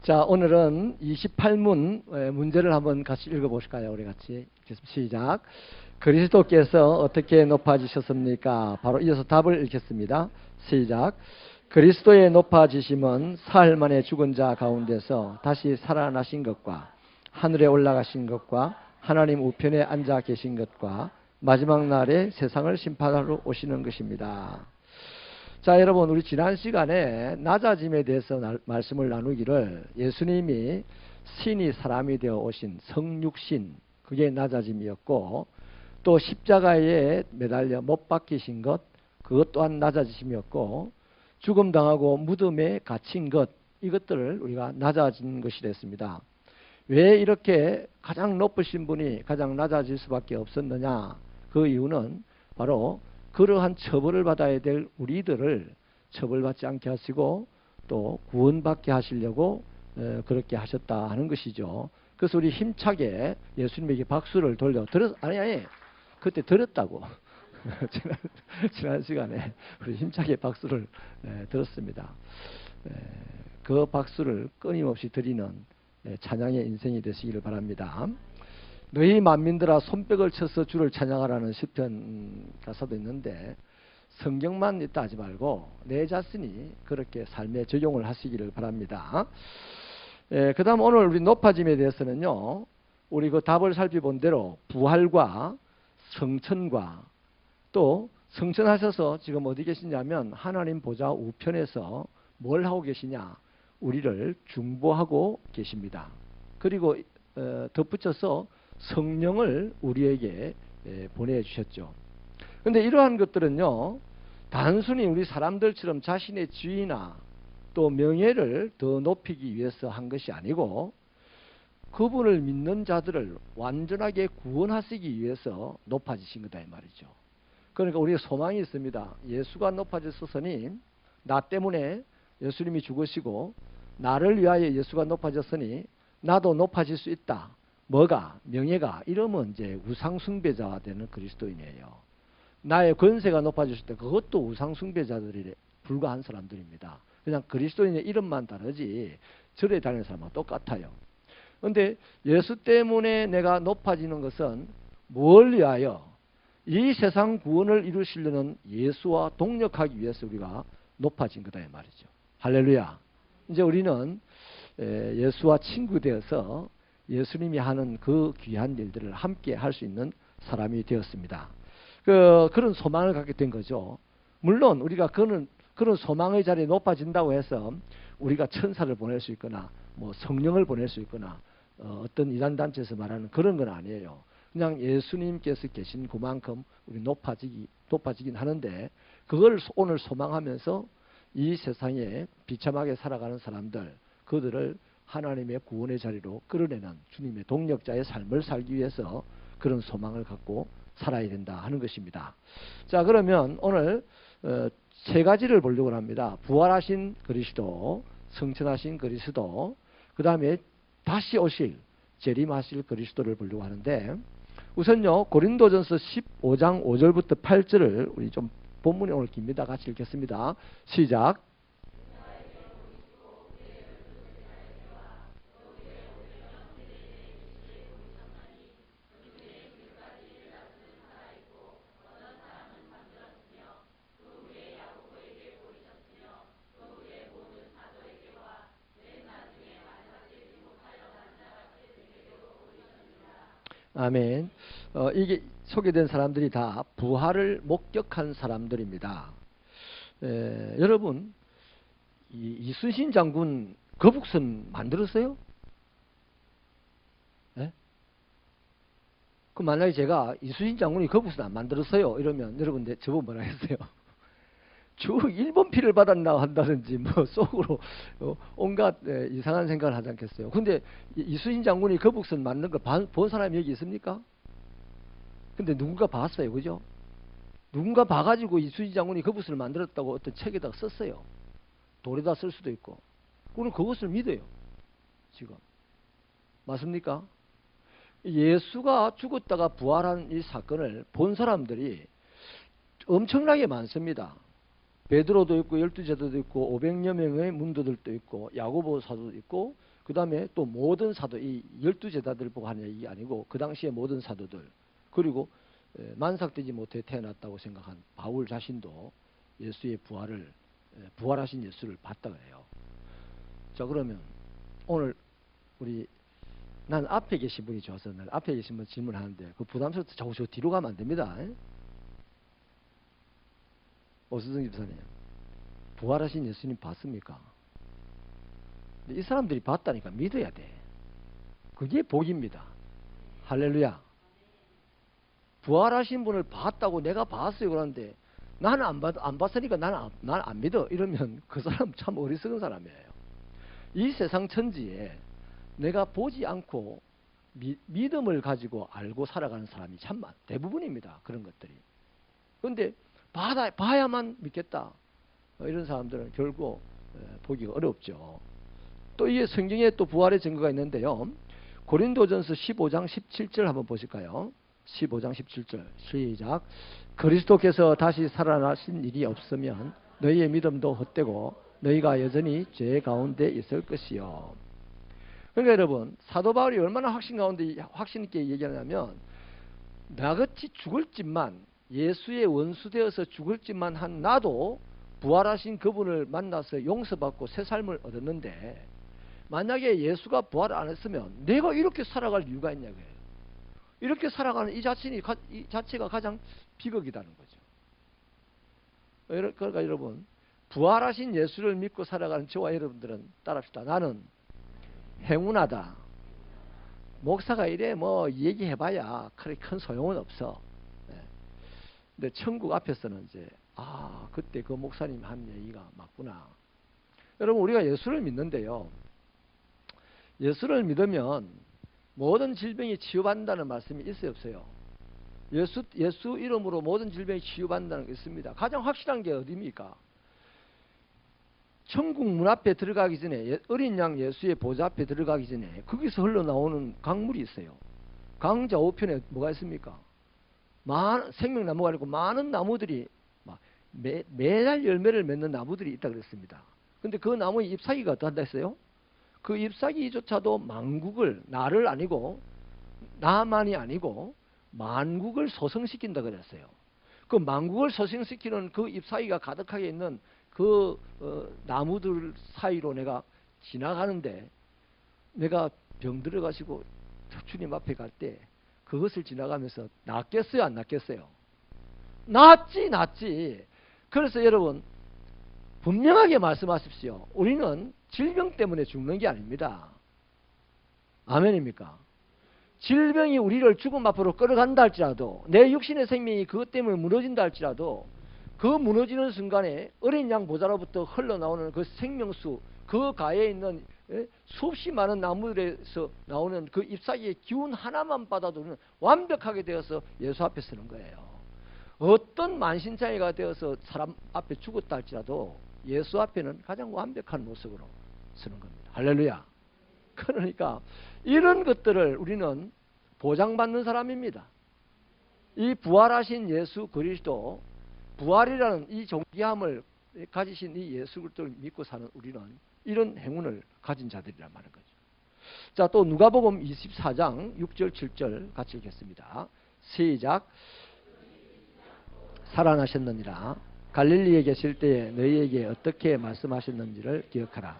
자, 오늘은 28문 문제를 한번 같이 읽어보실까요? 우리 같이. 시작. 그리스도께서 어떻게 높아지셨습니까? 바로 이어서 답을 읽겠습니다. 시작. 그리스도의 높아지심은 사흘 만에 죽은 자 가운데서 다시 살아나신 것과 하늘에 올라가신 것과 하나님 우편에 앉아 계신 것과 마지막 날에 세상을 심판하러 오시는 것입니다. 자, 여러분, 우리 지난 시간에 낮아짐에 대해서 말씀을 나누기를 예수님이 신이 사람이 되어 오신 성육신, 그게 낮아짐이었고, 또 십자가에 매달려 못 박히신 것, 그것 또한 낮아지심이었고, 죽음 당하고 무덤에 갇힌 것, 이것들을 우리가 낮아진 것이 됐습니다. 왜 이렇게 가장 높으신 분이 가장 낮아질 수밖에 없었느냐? 그 이유는 바로 그러한 처벌을 받아야 될 우리들을 처벌받지 않게 하시고 또 구원받게 하시려고 그렇게 하셨다 하는 것이죠. 그래서 우리 힘차게 예수님에게 박수를 돌려 아니 그때 들었다고 지난 시간에 우리 힘차게 박수를 들었습니다. 그 박수를 끊임없이 드리는 찬양의 인생이 되시기를 바랍니다. 너희 만민들아 손뼉을 쳐서 주를 찬양하라는 시편 가사도 있는데 성경만 있다 하지 말고 내 자신이 그렇게 삶에 적용을 하시기를 바랍니다. 그 다음 오늘 우리 높아짐에 대해서는요, 우리 그 답을 살펴본 대로 부활과 성천과 또 성천하셔서 지금 어디 계시냐면 하나님 보좌 우편에서 뭘 하고 계시냐, 우리를 중보하고 계십니다. 그리고 덧붙여서 성령을 우리에게 보내주셨죠. 그런데 이러한 것들은요, 단순히 우리 사람들처럼 자신의 지위나 또 명예를 더 높이기 위해서 한 것이 아니고 그분을 믿는 자들을 완전하게 구원하시기 위해서 높아지신 거다 이 말이죠. 그러니까 우리의 소망이 있습니다. 예수가 높아졌으니 나 때문에 예수님이 죽으시고 나를 위하여 예수가 높아졌으니 나도 높아질 수 있다. 뭐가? 명예가. 이러면 이제 우상숭배자가 되는 그리스도인이에요. 나의 권세가 높아졌을 때 그것도 우상숭배자들이 불과한 사람들입니다. 그냥 그리스도인의 이름만 다르지 절에 다니는 사람은 똑같아요. 그런데 예수 때문에 내가 높아지는 것은 뭘 위하여? 이 세상 구원을 이루시려는 예수와 동력하기 위해서 우리가 높아진 거다 이 말이죠. 할렐루야. 이제 우리는 예수와 친구 되어서 예수님이 하는 그 귀한 일들을 함께 할 수 있는 사람이 되었습니다. 그런 소망을 갖게 된 거죠. 물론 우리가 그런 소망의 자리에 높아진다고 해서 우리가 천사를 보낼 수 있거나 뭐 성령을 보낼 수 있거나 어떤 이단단체에서 말하는 그런 건 아니에요. 그냥 예수님께서 계신 그만큼 우리 높아지긴 하는데 그걸 오늘 소망하면서 이 세상에 비참하게 살아가는 사람들, 그들을 하나님의 구원의 자리로 끌어내는 주님의 동력자의 삶을 살기 위해서 그런 소망을 갖고 살아야 된다 하는 것입니다. 자, 그러면 오늘 세 가지를 보려고 합니다. 부활하신 그리스도, 성천하신 그리스도, 그 다음에 다시 오실, 재림하실 그리스도를 보려고 하는데, 우선요 고린도전서 15장 5절부터 8절을 우리 좀 본문이 오늘 깁니다. 같이 읽겠습니다. 시작. 아멘. 이게 소개된 사람들이 다 부활을 목격한 사람들입니다. 여러분, 이순신 장군 거북선 만들었어요? 예? 그 만약에 제가 이순신 장군이 거북선 안 만들었어요 이러면 여러분들 저보고 뭐라 했어요? 쭉 일본 피를 받았나 한다든지 뭐 속으로 온갖 이상한 생각을 하지 않겠어요? 근데 이순신 장군이 거북선 만든 거 본 사람이 여기 있습니까? 근데 누군가 봤어요, 그죠? 누군가 봐가지고 이순신 장군이 거북선을 만들었다고 어떤 책에다가 썼어요. 돌에다 쓸 수도 있고. 그럼 그것을 믿어요, 지금. 맞습니까? 예수가 죽었다가 부활한 이 사건을 본 사람들이 엄청나게 많습니다. 베드로도 있고 12제자도 있고 500여 명의 문도들도 있고 야고보 사도도 있고 그 다음에 또 모든 사도, 이 12제자들 보고 하는 얘기 아니고 그 당시에 모든 사도들, 그리고 만삭되지 못해 태어났다고 생각한 바울 자신도 예수의 부활하신 예수를 봤다 그래요. 자, 그러면 오늘 난 앞에 계신 분이 좋아서 난 앞에 계신 분 질문하는데 그 부담스러워서 자꾸 저 뒤로 가면 안 됩니다. 오수정 집사님, 부활하신 예수님 봤습니까? 이 사람들이 봤다니까 믿어야 돼. 그게 복입니다. 할렐루야. 부활하신 분을 봤다고 내가 봤어요 그러는데 나는 안 봤으니까 나는 안 믿어 이러면 그 사람 참 어리석은 사람이에요. 이 세상 천지에 내가 보지 않고 믿음을 가지고 알고 살아가는 사람이 참 대부분입니다. 그런 것들이. 그런데 봐야만 믿겠다. 이런 사람들은 결국 보기가 어렵죠. 또 이게 성경에 또 부활의 증거가 있는데요. 고린도전서 15장 17절 한번 보실까요? 15장 17절 시작. 그리스도께서 다시 살아나신 일이 없으면 너희의 믿음도 헛되고 너희가 여전히 죄 가운데 있을 것이요. 그러니까 여러분, 사도 바울이 얼마나 확신 있게 얘기하냐면 나같이 죽을 짓만, 예수의 원수 되어서 죽을 짓만 한 나도 부활하신 그분을 만나서 용서받고 새 삶을 얻었는데 만약에 예수가 부활 안 했으면 내가 이렇게 살아갈 이유가 있냐고요. 이렇게 살아가는 이 자체가 가장 비극이라는 거죠. 그러니까 여러분, 부활하신 예수를 믿고 살아가는 저와 여러분들은 따라합시다. 나는 행운하다. 목사가 이래 뭐 얘기해봐야 그렇게 큰 소용은 없어. 근데 천국 앞에서는 이제 그때 그 목사님 한 얘기가 맞구나. 여러분, 우리가 예수를 믿는데요. 예수를 믿으면 모든 질병이 치유받는다는 말씀이 있어요, 없어요? 예수 이름으로 모든 질병이 치유받는다는 게 있습니다. 가장 확실한 게 어디입니까? 천국 문 앞에 들어가기 전에, 어린 양 예수의 보좌 앞에 들어가기 전에 거기서 흘러나오는 강물이 있어요. 강 좌우편에 뭐가 있습니까? 생명나무가 아니고 많은 나무들이 매달 열매를 맺는 나무들이 있다 그랬습니다. 근데 그 나무의 잎사귀가 어떠한다 했어요? 그 잎사귀조차도 나를 아니고 나만이 아니고 만국을 소생시킨다 그랬어요. 그 만국을 소생시키는 그 잎사귀가 가득하게 있는 그 나무들 사이로 내가 지나가는데 내가 병 들어가시고 주님 앞에 갈 때 그것을 지나가면서 낫겠어요, 안 낫겠어요? 낫지. 그래서 여러분, 분명하게 말씀하십시오. 우리는 질병 때문에 죽는 게 아닙니다. 아멘입니까? 질병이 우리를 죽음 앞으로 끌어간다 할지라도, 내 육신의 생명이 그것 때문에 무너진다 할지라도, 그 무너지는 순간에 어린 양 보좌로부터 흘러나오는 그 생명수, 그 가에 있는 수없이 많은 나무들에서 나오는 그 잎사귀의 기운 하나만 받아도 완벽하게 되어서 예수 앞에 서는 거예요. 어떤 만신창이가 되어서 사람 앞에 죽었다 할지라도 예수 앞에는 가장 완벽한 모습으로 서는 겁니다. 할렐루야. 그러니까 이런 것들을 우리는 보장받는 사람입니다. 이 부활하신 예수 그리스도, 부활이라는 이 존귀함을 가지신 이 예수 그리스도를 믿고 사는 우리는 이런 행운을 가진 자들이란 말인 거죠. 자, 또 누가복음 24장 6절 7절 같이 읽겠습니다. 시작. 살아나셨느니라. 갈릴리에 계실 때에 너희에게 어떻게 말씀하셨는지를 기억하라.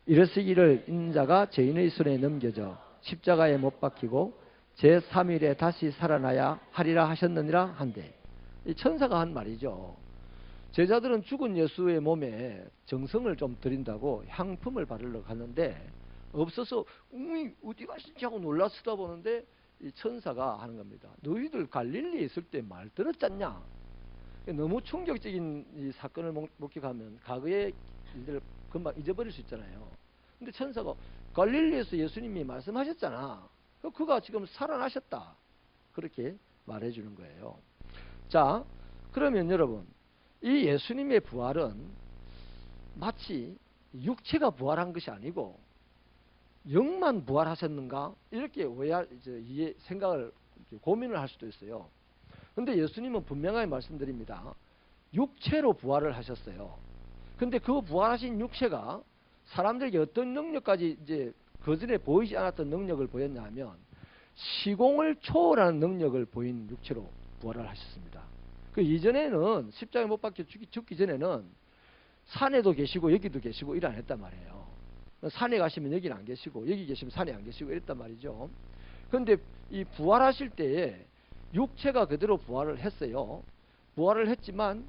이르시기를 인자가 죄인의 손에 넘겨져 십자가에 못 박히고 제3일에 다시 살아나야 하리라 하셨느니라 한데, 이 천사가 한 말이죠. 제자들은 죽은 예수의 몸에 정성을 좀 드린다고 향품을 바르러 갔는데 없어서 어디 가신지 하고 놀라 쳐다보는데 이 천사가 하는 겁니다. 너희들 갈릴리에 있을 때 말 들었잖냐? 너무 충격적인 이 사건을 목격하면 과거의 일들을 금방 잊어버릴 수 있잖아요. 근데 천사가 갈릴리에서 예수님이 말씀하셨잖아. 그가 지금 살아나셨다. 그렇게 말해주는 거예요. 자, 그러면 여러분, 이 예수님의 부활은 마치 육체가 부활한 것이 아니고 영만 부활하셨는가? 이렇게 생각을, 고민을 할 수도 있어요. 근데 예수님은 분명하게 말씀드립니다. 육체로 부활을 하셨어요. 근데 그 부활하신 육체가 사람들에게 어떤 능력까지 이제 그전에 보이지 않았던 능력을 보였냐 하면 시공을 초월하는 능력을 보인 육체로 부활을 하셨습니다. 그 이전에는 십자가에 못 박혀 죽기 전에는 산에도 계시고 여기도 계시고 일 안 했단 말이에요. 산에 가시면 여기는 안 계시고 여기 계시면 산에 안 계시고 이랬단 말이죠. 그런데 이 부활하실 때에 육체가 그대로 부활을 했어요. 부활을 했지만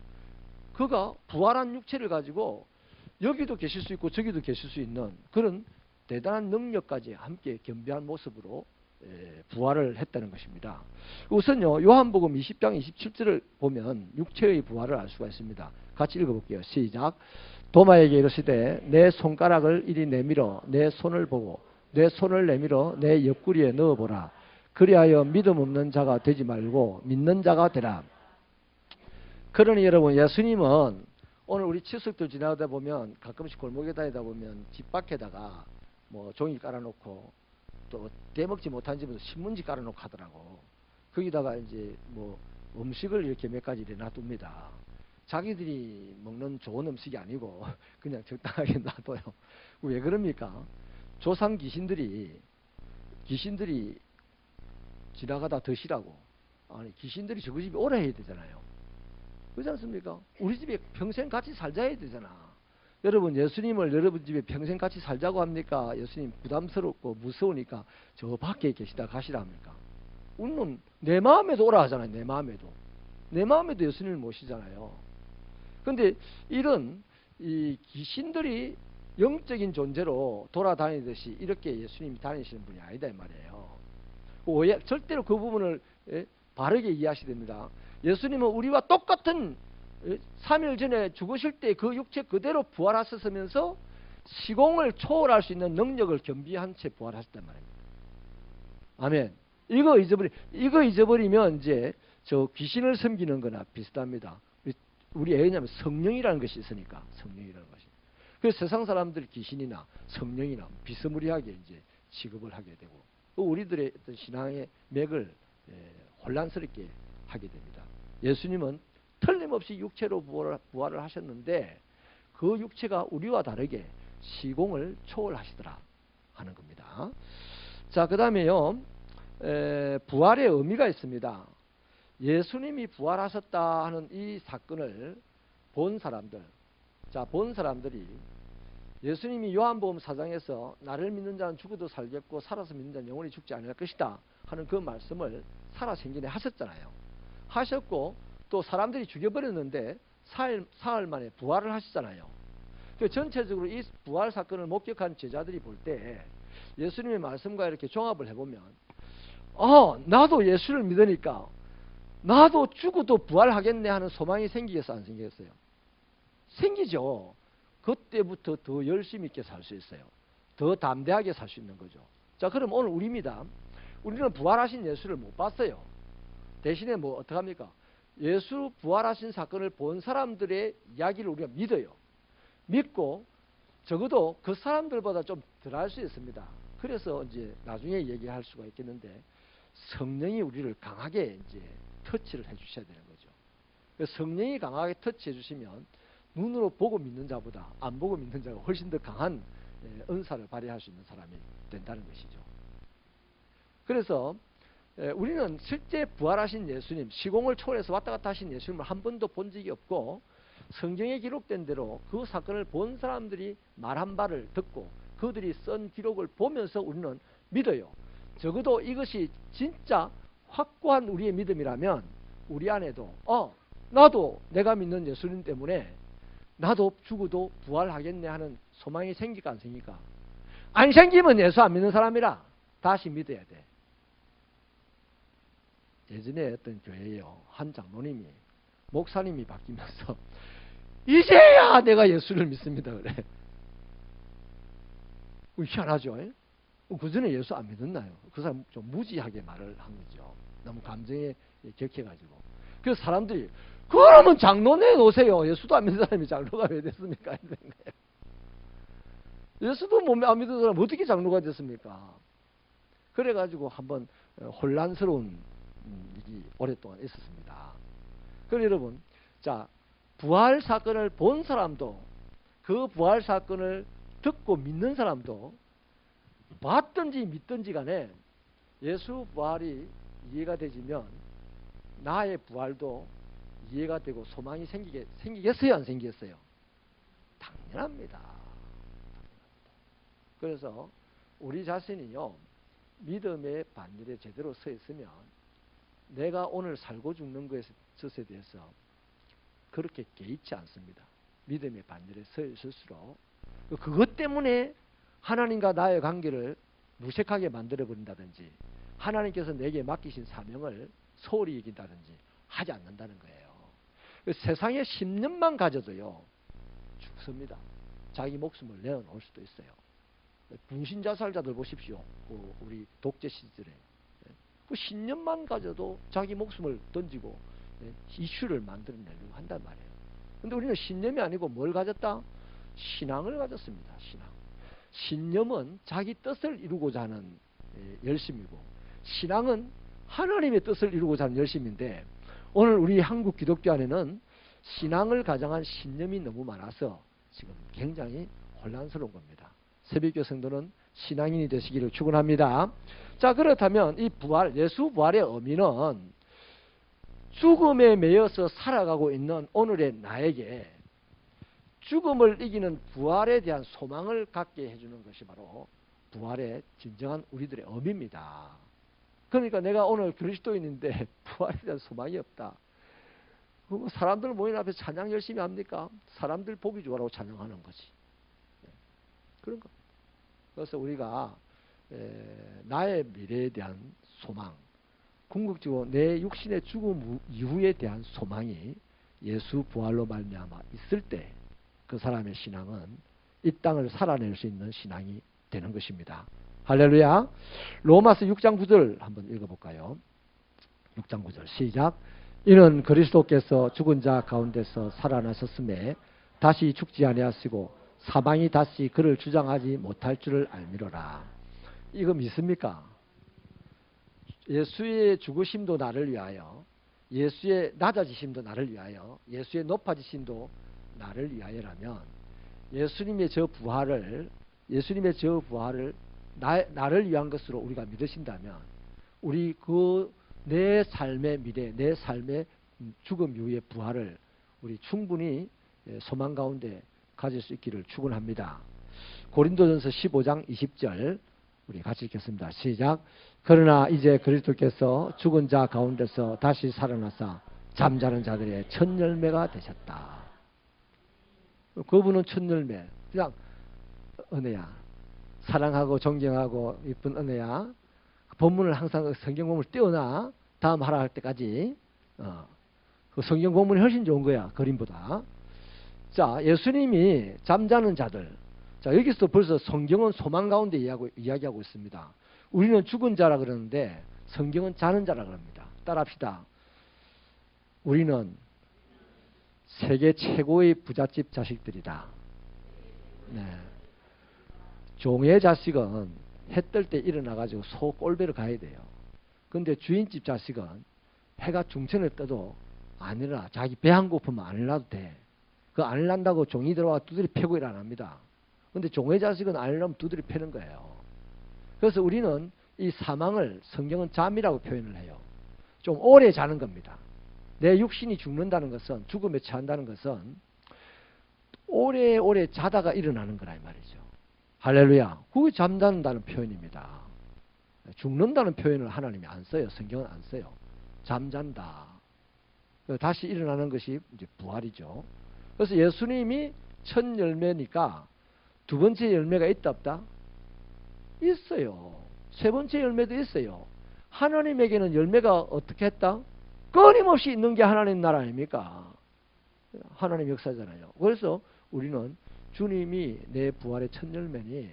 그가 부활한 육체를 가지고 여기도 계실 수 있고 저기도 계실 수 있는 그런 대단한 능력까지 함께 겸비한 모습으로 부활을 했다는 것입니다. 우선요, 요한복음 20장 27절을 보면 육체의 부활을 알 수가 있습니다. 같이 읽어볼게요. 시작. 도마에게 이르시되 내 손가락을 이리 내밀어 내 손을 보고 내 손을 내밀어 내 옆구리에 넣어보라. 그리하여 믿음 없는 자가 되지 말고 믿는 자가 되라. 그러니 여러분, 예수님은 오늘 우리 치석들 지나가다 보면 가끔씩 골목에 다니다 보면 집 밖에다가 뭐 종이 깔아놓고 또 대먹지 못한 집에서 신문지 깔아놓고 하더라고. 거기다가 이제 뭐 음식을 이렇게 몇 가지 놔둡니다. 자기들이 먹는 좋은 음식이 아니고 그냥 적당하게 놔둬요. 왜 그럽니까? 조상 귀신들이 지나가다 드시라고. 아니, 귀신들이 저그 집에 오래 해야 되잖아요. 그렇지 않습니까? 우리 집에 평생 같이 살자 해야 되잖아. 여러분, 예수님을 여러분 집에 평생 같이 살자고 합니까? 예수님 부담스럽고 무서우니까 저 밖에 계시다 가시라 합니까? 우리는 내 마음에도 오라 하잖아요. 내 마음에도 예수님을 모시잖아요. 근데 이런 이 귀신들이 영적인 존재로 돌아다니듯이 이렇게 예수님이 다니시는 분이 아니다 이 말이에요. 절대로 그 부분을 바르게 이해하셔야 됩니다. 예수님은 우리와 똑같은 3일 전에 죽으실 때 그 육체 그대로 부활하셨으면서 시공을 초월할 수 있는 능력을 겸비한 채 부활하셨단 말입니다. 아멘. 이거 잊어버리면 이제 저 귀신을 섬기는 거나 비슷합니다. 우리 왜냐하면 성령이라는 것이 있으니까. 성령이라는 것이. 그래서 세상 사람들이 귀신이나 성령이나 비스무리하게 이제 취급을 하게 되고 우리들의 어떤 신앙의 맥을 혼란스럽게 하게 됩니다. 예수님은 틀림없이 육체로 부활을 하셨는데 그 육체가 우리와 다르게 시공을 초월하시더라 하는 겁니다. 자, 그 다음에요. 부활의 의미가 있습니다. 예수님이 부활하셨다 하는 이 사건을 본 사람들이 예수님이 요한복음 4장에서 나를 믿는 자는 죽어도 살겠고 살아서 믿는 자는 영원히 죽지 않을 것이다 하는 그 말씀을 살아생전에 하셨잖아요. 하셨고 또 사람들이 죽여버렸는데 사흘 만에 부활을 하시잖아요. 전체적으로 이 부활 사건을 목격한 제자들이 볼 때 예수님의 말씀과 이렇게 종합을 해보면 나도 예수를 믿으니까 나도 죽어도 부활하겠네 하는 소망이 생기겠어 안 생기겠어요? 생기죠. 그때부터 더 열심히 있게 살 수 있어요. 더 담대하게 살 수 있는 거죠. 자, 그럼 오늘 우리입니다. 우리는 부활하신 예수를 못 봤어요. 대신에 뭐 어떡합니까? 예수 부활하신 사건을 본 사람들의 이야기를 우리가 믿어요. 믿고 적어도 그 사람들보다 좀 덜 할 수 있습니다. 그래서 이제 나중에 얘기할 수가 있겠는데 성령이 우리를 강하게 이제 터치를 해주셔야 되는 거죠. 성령이 강하게 터치해 주시면 눈으로 보고 믿는 자보다 안 보고 믿는 자가 훨씬 더 강한 은사를 발휘할 수 있는 사람이 된다는 것이죠. 그래서 우리는 실제 부활하신 예수님, 시공을 초월해서 왔다 갔다 하신 예수님을 한 번도 본 적이 없고 성경에 기록된 대로 그 사건을 본 사람들이 말한 바를 듣고 그들이 쓴 기록을 보면서 우리는 믿어요. 적어도 이것이 진짜 확고한 우리의 믿음이라면 우리 안에도 나도 내가 믿는 예수님 때문에 나도 죽어도 부활하겠네 하는 소망이 생길까 안 생길까? 안 생기면 예수 안 믿는 사람이라 다시 믿어야 돼. 예전에 어떤 교회에요. 한 장로님이 목사님이 바뀌면서 이제야 내가 예수를 믿습니다 그래. 희한하죠. 그 전에 예수 안 믿었나요? 그 사람 좀 무지하게 말을 한 거죠. 너무 감정에 격해가지고. 그래서 사람들이 그러면 장로 내놓으세요. 예수도 안 믿는 사람이 장로가 왜 됐습니까? 이런 거예요. 예수도 안 믿는 사람 어떻게 장로가 됐습니까? 그래가지고 한번 혼란스러운 일이 오랫동안 있었습니다. 그럼 여러분, 자, 부활 사건을 본 사람도 그 부활 사건을 듣고 믿는 사람도 봤든지 믿든지 간에 예수 부활이 이해가 되지면 나의 부활도 이해가 되고 소망이 생기겠어요? 안 생기겠어요? 당연합니다. 그래서 우리 자신이요, 믿음의 반열에 제대로 서 있으면 내가 오늘 살고 죽는 것에 대해서 그렇게 개의치 않습니다. 믿음의 반열에 서 있을수록 그것 때문에 하나님과 나의 관계를 무색하게 만들어버린다든지 하나님께서 내게 맡기신 사명을 소홀히 여긴다든지 하지 않는다는 거예요. 세상에 10년만 가져도요 죽습니다. 자기 목숨을 내어놓을 수도 있어요. 분신자살자들 보십시오. 우리 독재 시절에 그 10년만 가져도 자기 목숨을 던지고 이슈를 만들어내려고 한단 말이에요. 근데 우리는 신념이 아니고 뭘 가졌다? 신앙을 가졌습니다. 신앙. 신념은 자기 뜻을 이루고자 하는 열심이고, 신앙은 하나님의 뜻을 이루고자 하는 열심인데, 오늘 우리 한국 기독교 안에는 신앙을 가장한 신념이 너무 많아서 지금 굉장히 혼란스러운 겁니다. 새벽교 성도는 신앙인이 되시기를 축원합니다. 자, 그렇다면 이 부활, 예수 부활의 의미는 죽음에 매여서 살아가고 있는 오늘의 나에게 죽음을 이기는 부활에 대한 소망을 갖게 해주는 것이 바로 부활의 진정한 우리들의 의미입니다. 그러니까 내가 오늘 그리스도인인데 부활에 대한 소망이 없다. 사람들 모인 앞에 찬양 열심히 합니까? 사람들 보기 좋아라고 찬양하는 거지. 그런 거. 그래서 우리가 나의 미래에 대한 소망, 궁극적으로 내 육신의 죽음 이후에 대한 소망이 예수 부활로 말미암아 있을 때 그 사람의 신앙은 이 땅을 살아낼 수 있는 신앙이 되는 것입니다. 할렐루야. 로마서 6장 9절 한번 읽어볼까요? 6장 9절 시작. 이는 그리스도께서 죽은 자 가운데서 살아나셨음에 다시 죽지 아니하시고 사방이 다시 그를 주장하지 못할 줄을 알미로라. 이거 믿습니까? 예수의 죽으심도 나를 위하여, 예수의 낮아지심도 나를 위하여, 예수의 높아지심도 나를 위하여라면 예수님의 저 부활을 나를 위한 것으로 우리가 믿으신다면 우리 내 삶의 미래, 내 삶의 죽음 이후의 부활을 우리 충분히 소망 가운데 가질 수 있기를 축원합니다. 고린도전서 15장 20절 우리 같이 읽겠습니다. 시작. 그러나 이제 그리스도께서 죽은 자 가운데서 다시 살아나사 잠자는 자들의 첫 열매가 되셨다. 그분은 첫 열매, 그냥 은혜야. 사랑하고 존경하고 이쁜 은혜야. 본문을 항상 성경 본문을 띄워놔. 다음 하라 할 때까지. 그 성경 본문이 훨씬 좋은 거야, 그림보다. 자, 예수님이 잠자는 자들. 자, 여기서 벌써 성경은 소망 가운데 이야기하고 있습니다. 우리는 죽은 자라 그러는데 성경은 자는 자라 그럽니다. 따라합시다. 우리는 세계 최고의 부잣집 자식들이다. 네. 종의 자식은 해 뜰 때 일어나가지고 소 꼴배로 가야 돼요. 근데 주인집 자식은 해가 중천에 떠도 안 일어나. 자기 배 안 고프면 안 일어나도 돼. 그 안 일어난다고 종이 들어와 두드리 패고 일 안 합니다. 근데 종의 자식은 안 일어나면 두드리 패는 거예요. 그래서 우리는 이 사망을 성경은 잠이라고 표현을 해요. 좀 오래 자는 겁니다. 내 육신이 죽는다는 것은, 죽음에 처한다는 것은 오래오래 자다가 일어나는 거라 이 말이죠. 할렐루야. 그게 잠자는다는 표현입니다. 죽는다는 표현을 하나님이 안 써요. 성경은 안 써요. 잠잔다. 다시 일어나는 것이 이제 부활이죠. 그래서 예수님이 첫 열매니까 두 번째 열매가 있다 없다? 있어요. 세 번째 열매도 있어요. 하나님에게는 열매가 어떻게 했다? 끊임없이 있는 게 하나님 나라 아닙니까? 하나님 역사잖아요. 그래서 우리는 주님이 내 부활의 첫 열매니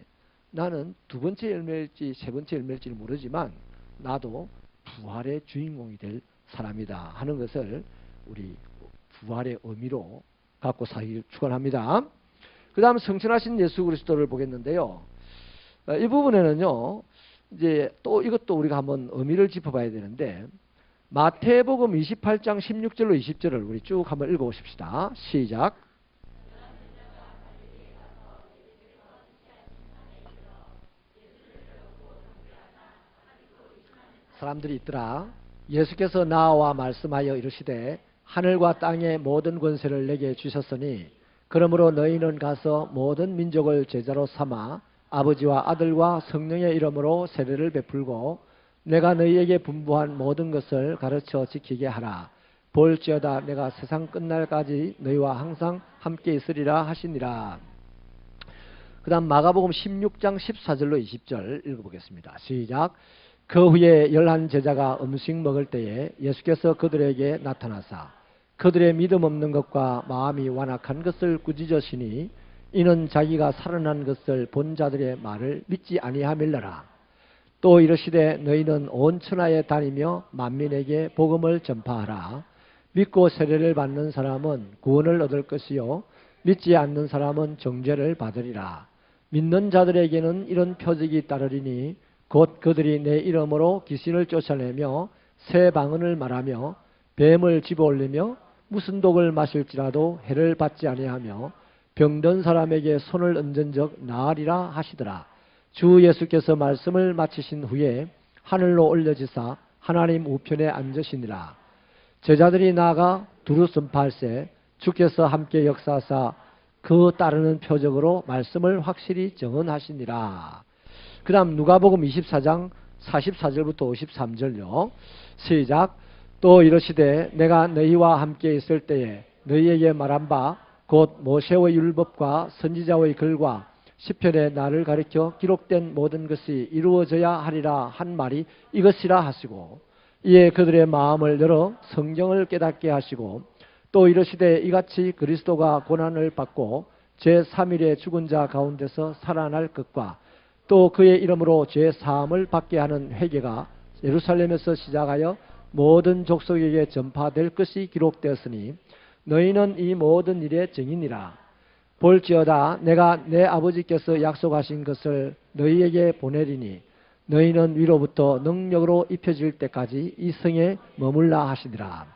나는 두 번째 열매일지 세 번째 열매일지는 모르지만 나도 부활의 주인공이 될 사람이다 하는 것을 우리 부활의 의미로 갖고 살기를 축원합니다. 그 다음 성천하신 예수 그리스도를 보겠는데요. 이 부분에는요, 이제 또 이것도 우리가 한번 의미를 짚어봐야 되는데, 마태복음 28장 16절로 20절을 우리 쭉 한번 읽어보십시다. 시작. 사람들이 있더라. 예수께서 나와 말씀하여 이르시되 하늘과 땅의 모든 권세를 내게 주셨으니 그러므로 너희는 가서 모든 민족을 제자로 삼아 아버지와 아들과 성령의 이름으로 세례를 베풀고 내가 너희에게 분부한 모든 것을 가르쳐 지키게 하라. 볼지어다 내가 세상 끝날까지 너희와 항상 함께 있으리라 하시니라. 그 다음 마가복음 16장 14절로 20절 읽어보겠습니다. 시작. 그 후에 11 제자가 음식 먹을 때에 예수께서 그들에게 나타나사 그들의 믿음 없는 것과 마음이 완악한 것을 꾸짖으시니 이는 자기가 살아난 것을 본 자들의 말을 믿지 아니함일러라. 또 이르시되 너희는 온 천하에 다니며 만민에게 복음을 전파하라. 믿고 세례를 받는 사람은 구원을 얻을 것이요 믿지 않는 사람은 정죄를 받으리라. 믿는 자들에게는 이런 표적이 따르리니 곧 그들이 내 이름으로 귀신을 쫓아내며 새 방언을 말하며 뱀을 집어올리며 무슨 독을 마실지라도 해를 받지 아니하며 병든 사람에게 손을 얹은 적 나으리라 하시더라. 주 예수께서 말씀을 마치신 후에 하늘로 올려지사 하나님 우편에 앉으시니라. 제자들이 나아가 두루 선포할세 주께서 함께 역사하사 그 따르는 표적으로 말씀을 확실히 정언하시니라. 그 다음 누가복음 24장 44절부터 53절요. 시작. 또 이르시되 내가 너희와 함께 있을 때에 너희에게 말한 바 곧 모세의 율법과 선지자의 글과 시편에 나를 가리켜 기록된 모든 것이 이루어져야 하리라 한 말이 이것이라 하시고 이에 그들의 마음을 열어 성경을 깨닫게 하시고 또 이르시되 이같이 그리스도가 고난을 받고 제3일에 죽은 자 가운데서 살아날 것과 또 그의 이름으로 죄사함을 받게 하는 회개가 예루살렘에서 시작하여 모든 족속에게 전파될 것이 기록되었으니 너희는 이 모든 일의 증인이라. 볼지어다 내가 내 아버지께서 약속하신 것을 너희에게 보내리니 너희는 위로부터 능력으로 입혀질 때까지 이 성에 머물라 하시니라.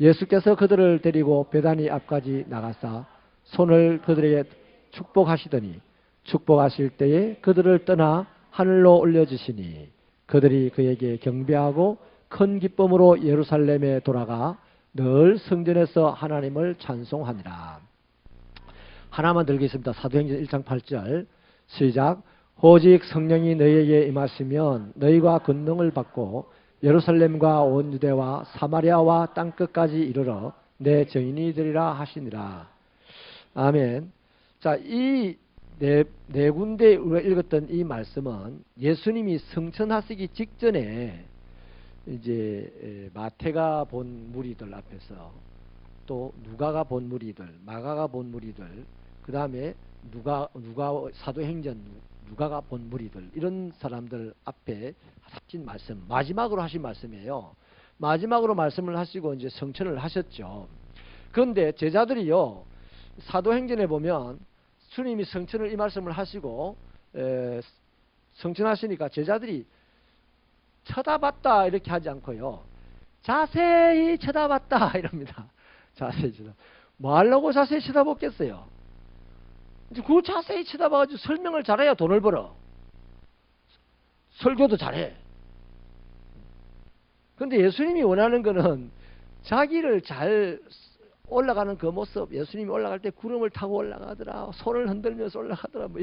예수께서 그들을 데리고 베다니 앞까지 나가사 손을 그들에게 축복하시더니 축복하실 때에 그들을 떠나 하늘로 올려주시니 그들이 그에게 경배하고 큰 기쁨으로 예루살렘에 돌아가 늘 성전에서 하나님을 찬송하니라. 하나만 들겠습니다. 사도행전 1장 8절 시작. 오직 성령이 너희에게 임하시면 너희가 권능을 받고 예루살렘과 온 유대와 사마리아와 땅끝까지 이르러 내 증인이 되리라 하시니라. 아멘. 자, 이 네 군데 우리가 읽었던 이 말씀은 예수님이 성천하시기 직전에 이제 마태가 본 무리들 앞에서 또 누가가 본 무리들, 마가가 본 무리들, 그 다음에 누가 사도행전 누가가 본 무리들 이런 사람들 앞에 하신 말씀, 마지막으로 하신 말씀이에요. 마지막으로 말씀을 하시고 이제 성천을 하셨죠. 그런데 제자들이요, 사도행전에 보면 주님이 성천을 이 말씀을 하시고 성천하시니까 제자들이 쳐다봤다 이렇게 하지 않고요, 자세히 쳐다봤다 이럽니다. 자세히 쳐다. 뭐 하려고 자세히 쳐다봤겠어요? 이제 그 자세히 쳐다봐가지고 설명을 잘해야 돈을 벌어. 설교도 잘해. 그런데 예수님이 원하는 거는 자기를 잘 올라가는 그 모습, 예수님이 올라갈 때 구름을 타고 올라가더라, 손을 흔들면서 올라가더라, 뭐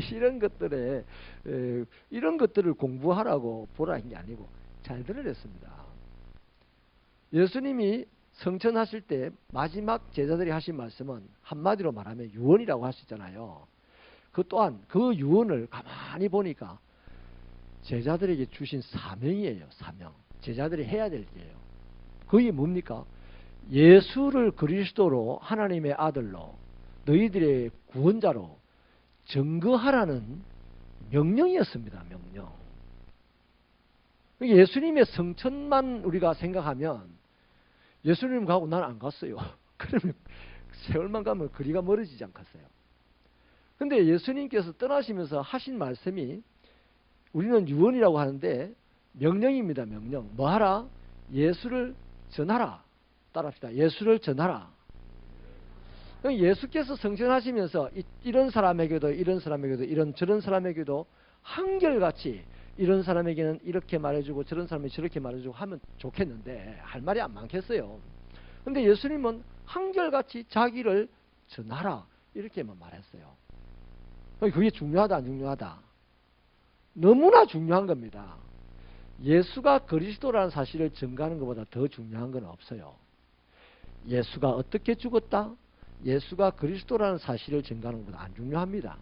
이런 것들을 공부하라고 보라는 게 아니고 잘 들으랬습니다. 예수님이 성천하실 때 마지막 제자들이 하신 말씀은 한마디로 말하면 유언이라고 하시잖아요. 그 또한 그 유언을 가만히 보니까 제자들에게 주신 사명이에요. 사명. 제자들이 해야 될 일이에요. 그게 뭡니까? 예수를 그리스도로 하나님의 아들로 너희들의 구원자로 증거하라는 명령이었습니다. 명령. 예수님의 성천만 우리가 생각하면 예수님 가고 난 안 갔어요. 그러면 세월만 가면 거리가 멀어지지 않겠어요? 근데 예수님께서 떠나시면서 하신 말씀이 우리는 유언이라고 하는데 명령입니다. 명령. 뭐 하라? 예수를 전하라. 따라합시다. 예수를 전하라. 예수께서 성천하시면서 이런 사람에게도 이런 사람에게도 이런 저런 사람에게도 한결같이 이런 사람에게는 이렇게 말해주고 저런 사람에게 저렇게 말해주고 하면 좋겠는데 할 말이 안 많겠어요. 근데 예수님은 한결같이 자기를 전하라 이렇게만 말했어요. 그게 중요하다 안 중요하다? 너무나 중요한 겁니다. 예수가 그리스도라는 사실을 증거하는 것보다 더 중요한 건 없어요. 예수가 어떻게 죽었다? 예수가 그리스도라는 사실을 증거하는 것보다 안 중요합니다.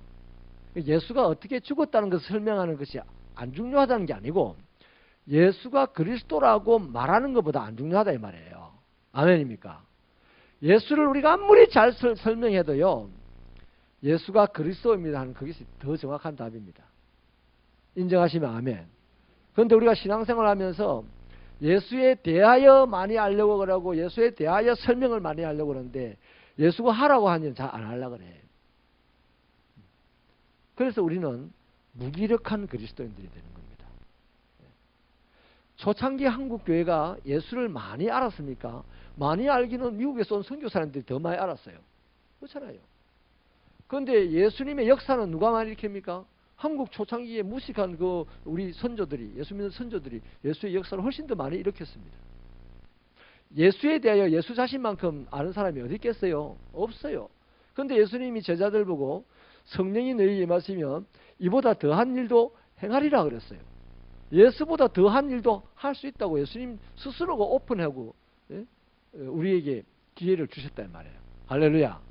예수가 어떻게 죽었다는 것을 설명하는 것이 안 중요하다는 게 아니고 예수가 그리스도라고 말하는 것보다 안 중요하다 이 말이에요. 아멘입니까? 예수를 우리가 아무리 잘 설명해도요, 예수가 그리스도입니다 하는 그것이 더 정확한 답입니다. 인정하시면 아멘. 그런데 우리가 신앙생활 하면서 예수에 대하여 많이 알려고 그러고 예수에 대하여 설명을 많이 하려고 그러는데 예수가 하라고 하면 잘 안 하려고 그래. 그래서 우리는 무기력한 그리스도인들이 되는 겁니다. 초창기 한국 교회가 예수를 많이 알았습니까? 많이 알기는 미국에서 온 선교사님들이 더 많이 알았어요. 그렇잖아요. 그런데 예수님의 역사는 누가 많이 일으킵니까? 한국 초창기에 무식한 그 우리 선조들이, 예수 믿는 선조들이 예수의 역사를 훨씬 더 많이 일으켰습니다. 예수에 대하여 예수 자신만큼 아는 사람이 어디 있겠어요? 없어요. 그런데 예수님이 제자들 보고 성령이 너희에게 임하시면 이보다 더한 일도 행하리라 그랬어요. 예수보다 더한 일도 할 수 있다고 예수님 스스로가 오픈하고 우리에게 기회를 주셨단 말이에요. 할렐루야.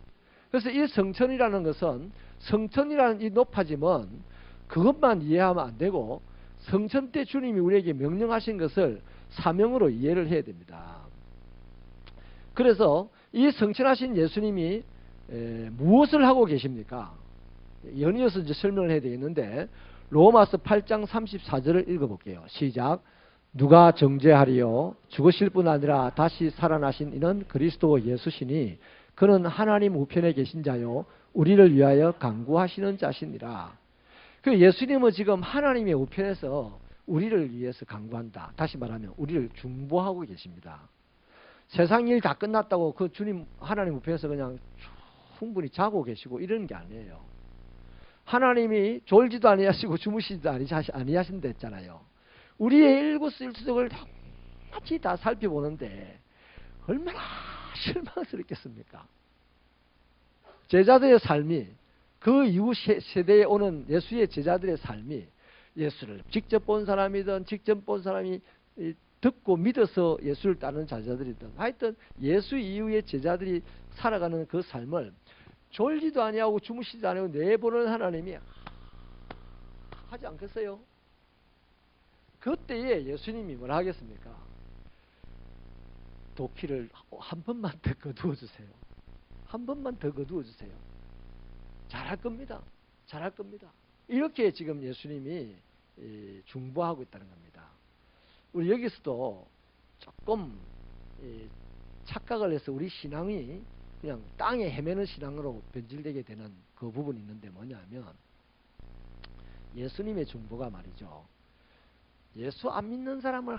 그래서 이 성천이라는 것은 성천이라는 이 높아짐은 그것만 이해하면 안 되고 성천 때 주님이 우리에게 명령하신 것을 사명으로 이해를 해야 됩니다. 그래서 이 성천하신 예수님이 무엇을 하고 계십니까? 연이어서 이제 설명을 해야 되겠는데 로마서 8장 34절을 읽어볼게요. 시작. 누가 정죄하리요? 죽으실 뿐 아니라 다시 살아나신 이는 그리스도 예수시니 그는 하나님 우편에 계신 자요 우리를 위하여 간구하시는 자시니라. 그 예수님은 지금 하나님의 우편에서 우리를 위해서 간구한다. 다시 말하면 우리를 중보하고 계십니다. 세상 일 다 끝났다고 그 주님 하나님 우편에서 그냥 충분히 자고 계시고 이런 게 아니에요. 하나님이 졸지도 아니하시고 주무시지도 아니하신다 했잖아요. 우리의 일구일석을 같이 다 살펴보는데 얼마나 실망스럽겠습니까? 제자들의 삶이 그 이후 세대에 오는 예수의 제자들의 삶이 예수를 직접 본 사람이든 직접 본 사람이 듣고 믿어서 예수를 따르는 제자들이든 하여튼 예수 이후의 제자들이 살아가는 그 삶을 졸지도 아니하고 주무시지도 아니하고 내보는 하나님이 하지 않겠어요? 그때에 예수님이 뭐라 하겠습니까? 도끼를 한 번만 더 거두어 주세요. 한 번만 더 거두어 주세요. 잘할 겁니다. 잘할 겁니다. 이렇게 지금 예수님이 중보하고 있다는 겁니다. 우리 여기서도 조금 착각을 해서 우리 신앙이 그냥 땅에 헤매는 신앙으로 변질되게 되는 그 부분이 있는데 뭐냐면 예수님의 중보가 말이죠. 예수 안 믿는 사람을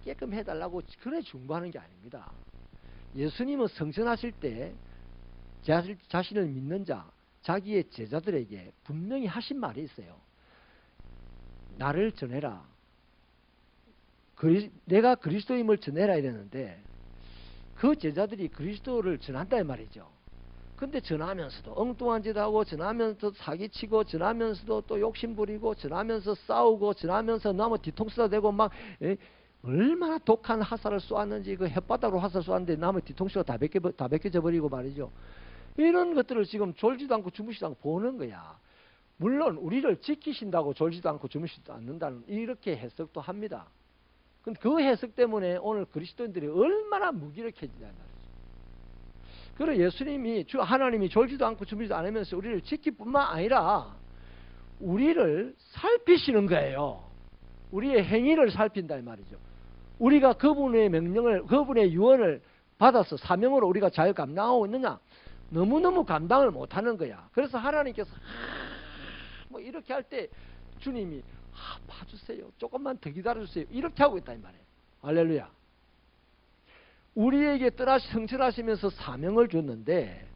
깨끔 해달라고 그래 중보하는 게 아닙니다. 예수님은 성천하실 때 자신을 믿는 자, 자기의 제자들에게 분명히 하신 말이 있어요. 나를 전해라. 내가 그리스도임을 전해라 이랬는데 그 제자들이 그리스도를 전한다 말이죠. 근데 전하면서도 엉뚱한 짓 하고 전하면서 사기치고 전하면서도 또 욕심부리고 전하면서 싸우고 전하면서 나무 뒤통수가 되고 막 얼마나 독한 화살을 쏘았는지 그 혓바닥으로 화살 쏘았는데 나무 뒤통수가 다 벗겨져 버리고 말이죠. 이런 것들을 지금 졸지도 않고 주무시지도 않고 보는 거야. 물론 우리를 지키신다고 졸지도 않고 주무시지도 않는다는 이렇게 해석도 합니다. 근데 그 해석 때문에 오늘 그리스도인들이 얼마나 무기력해지냐 말이죠. 그래서 예수님이 하나님이 졸지도 않고 주무시지도 않으면서 우리를 지킬 뿐만 아니라 우리를 살피시는 거예요. 우리의 행위를 살핀다 이 말이죠. 우리가 그분의 명령을 그분의 유언을 받아서 사명으로 우리가 잘 감당하고 있느냐? 너무너무 감당을 못하는 거야. 그래서 하나님께서 뭐 이렇게 할 때 주님이 봐주세요. 조금만 더 기다려주세요. 이렇게 하고 있다 이 말이에요. 할렐루야. 우리에게 성천하시면서 사명을 줬는데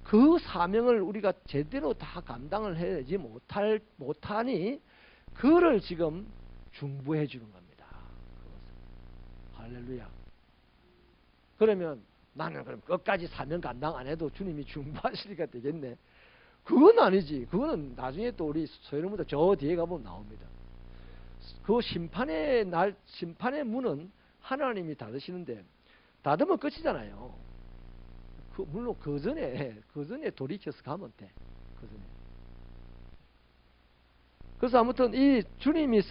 그 사명을 우리가 제대로 다 감당을 해야지 못하니 그를 지금 중보해 주는 겁니다. 할렐루야. 그러면 나는 그럼 끝까지 사명 감당 안 해도 주님이 중보하시니까 되겠네. 그건 아니지. 그거는 나중에 또 우리 소요문도 저 뒤에 가보면 나옵니다. 그 심판의 문은 하나님이 닫으시는데 닫으면 끝이잖아요. 물론 그 전에 돌이켜서 가면 돼. 그 전에. 그래서 아무튼 이 주님의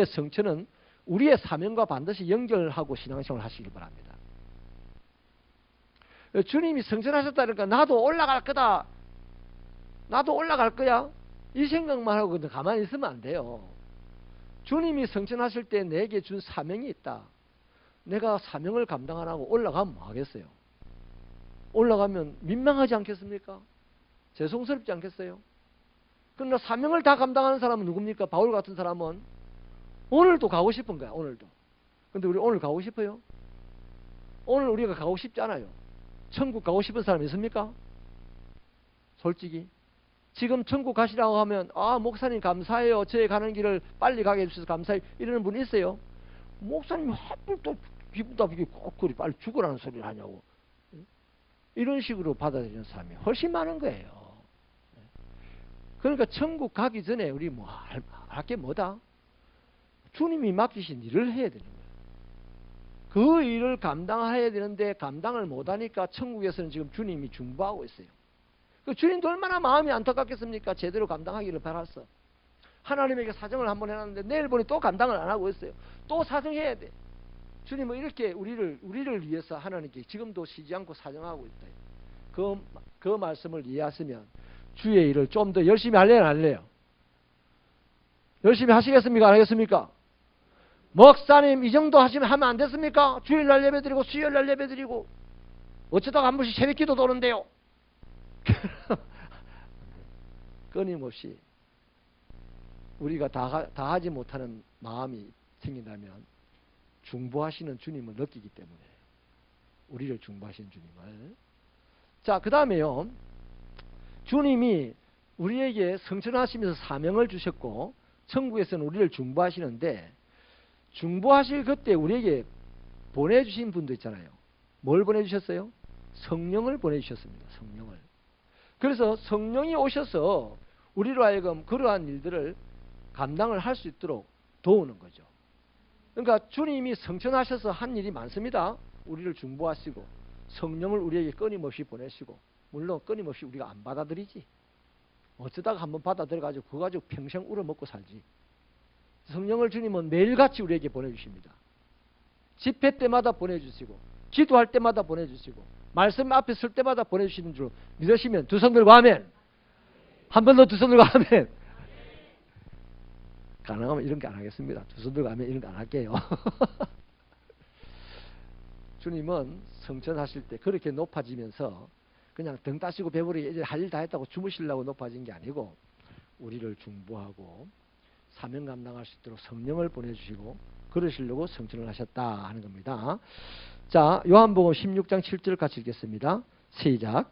성처는 우리의 사명과 반드시 연결하고 신앙생활을 하시기 바랍니다. 주님이 성천하셨다니까 나도 올라갈 거다. 나도 올라갈 거야. 이 생각만 하고 가만히 있으면 안 돼요. 주님이 성천하실 때 내게 준 사명이 있다. 내가 사명을 감당 안 하고 올라가면 뭐 하겠어요? 올라가면 민망하지 않겠습니까? 죄송스럽지 않겠어요? 그러나 사명을 다 감당하는 사람은 누굽니까? 바울 같은 사람은 오늘도 가고 싶은 거야. 오늘도. 근데 우리 오늘 가고 싶어요? 오늘 우리가 가고 싶지 않아요. 천국 가고 싶은 사람 있습니까? 솔직히 지금 천국 가시라고 하면 목사님 감사해요. 저의 가는 길을 빨리 가게 해주셔서 감사해요. 이러는 분 있어요? 목사님 하필 또 기분 나쁘게 꼭 그리 빨리 죽으라는 소리를 하냐고. 이런 식으로 받아들이는 사람이 훨씬 많은 거예요. 그러니까 천국 가기 전에 우리 할 게 뭐다? 주님이 맡기신 일을 해야 되는 거예요. 그 일을 감당해야 되는데 감당을 못하니까 천국에서는 지금 주님이 중보하고 있어요. 그 주님도 얼마나 마음이 안타깝겠습니까? 제대로 감당하기를 바랐어. 하나님에게 사정을 한번 해놨는데 내일 보니 또 감당을 안 하고 있어요. 또 사정해야 돼. 주님은 이렇게 우리를 위해서 하나님께 지금도 쉬지 않고 사정하고 있다. 그 말씀을 이해하시면 주의 일을 좀 더 열심히 할래요, 안 할래요? 열심히 하시겠습니까? 안 하겠습니까? 목사님 이 정도 하면 안 됐습니까? 주일날 예배드리고 수요일날 예배드리고 어쩌다가 한 번씩 새벽기도 도는데요. 끊임없이 우리가 다 하지 못하는 마음이 생긴다면 중보하시는 주님을 느끼기 때문에 우리를 중보하시는 주님을. 자, 그 다음에요. 주님이 우리에게 성천하시면서 사명을 주셨고 천국에서는 우리를 중보하시는데 중보하실 그때 우리에게 보내주신 분도 있잖아요. 뭘 보내주셨어요? 성령을 보내주셨습니다. 성령을. 그래서 성령이 오셔서 우리로 하여금 그러한 일들을 감당을 할 수 있도록 도우는 거죠. 그러니까 주님이 성천하셔서 한 일이 많습니다. 우리를 중보하시고 성령을 우리에게 끊임없이 보내시고 물론 끊임없이 우리가 안 받아들이지. 어쩌다가 한번 받아들여가지고 그거 가지고 평생 울어먹고 살지. 성령을 주님은 매일같이 우리에게 보내주십니다. 집회 때마다 보내주시고 기도할 때마다 보내주시고 말씀 앞에 설 때마다 보내주시는 줄 믿으시면 두 손 들고 아멘. 한 번 더 두 손 들고 아멘. 가능하면 이런 게 안 하겠습니다. 두 손 들고 아멘 이런 거 안 할게요. 주님은 성천하실 때 그렇게 높아지면서 그냥 등 따시고 배부르게 이제 할 일 다 했다고 주무시려고 높아진 게 아니고 우리를 중보하고 사명 감당할 수 있도록 성령을 보내주시고 그러시려고 성천을 하셨다 하는 겁니다. 자, 요한복음 16장 7절 같이 읽겠습니다. 시작.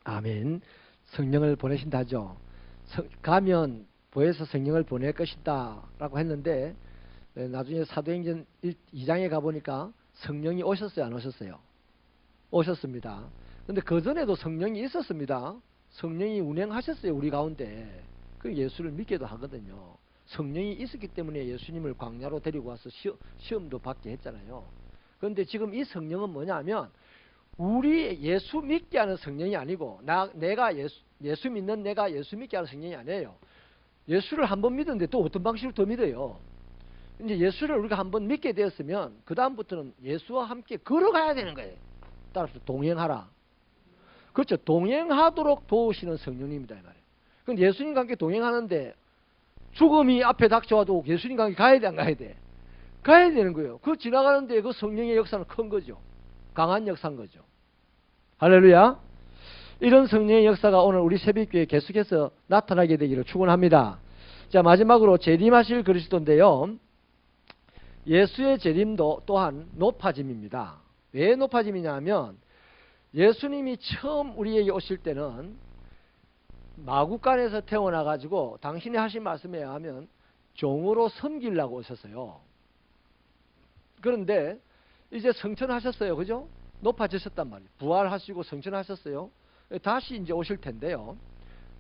아멘. 성령을 보내신다죠. 가면 보혜사 성령을 보낼 것이다 라고 했는데 나중에 사도행전 2장에 가보니까 성령이 오셨어요? 안 오셨어요? 오셨습니다. 근데 그전에도 성령이 있었습니다. 성령이 운행하셨어요. 우리 가운데. 그 예수를 믿기도 하거든요. 성령이 있었기 때문에 예수님을 광야로 데리고 와서 시험도 받게 했잖아요. 그런데 지금 이 성령은 뭐냐면 우리 예수 믿게 하는 성령이 아니고 내가 예수 믿는 내가 예수 믿게 하는 성령이 아니에요. 예수를 한번 믿었는데 또 어떤 방식으로 더 믿어요. 이제 예수를 우리가 한번 믿게 되었으면 그 다음부터는 예수와 함께 걸어가야 되는 거예요. 따라서 동행하라. 그렇죠. 동행하도록 도우시는 성령님이다 이 말이에요. 그럼 예수님과 함께 동행하는데 죽음이 앞에 닥쳐와도 예수님과 함께 가야 돼 안 가야 돼? 가야 되는 거예요. 그 지나가는데 그 성령의 역사는 큰 거죠. 강한 역사인 거죠. 할렐루야. 이런 성령의 역사가 오늘 우리 새벽교회에 계속해서 나타나게 되기를 축원합니다. 자, 마지막으로 재림하실 그리스도인데요. 예수의 재림도 또한 높아짐입니다. 왜 높아짐이냐면 예수님이 처음 우리에게 오실 때는 마구간에서 태어나 가지고 당신이 하신 말씀에 의하면 종으로 섬기려고 오셨어요. 그런데 이제 성천하셨어요. 그죠? 높아지셨단 말이에요. 부활하시고 성천하셨어요. 다시 이제 오실 텐데요.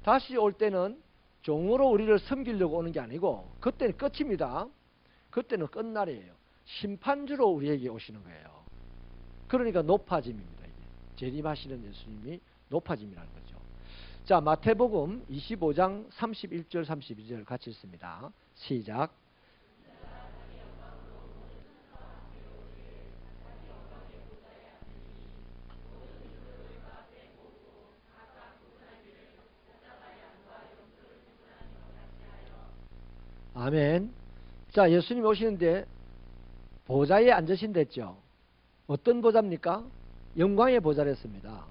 다시 올 때는 종으로 우리를 섬기려고 오는 게 아니고 그때는 끝입니다. 그때는 끝날이에요. 심판주로 우리에게 오시는 거예요. 그러니까 높아짐입니다. 이게. 재림하시는 예수님이 높아짐이라는 거죠. 자, 마태복음 25장 31절 32절 같이 읽습니다. 시작. 아멘. 자, 예수님이 오시는데 보좌에 앉으신댔죠. 어떤 보좌입니까? 영광의 보좌랬습니다.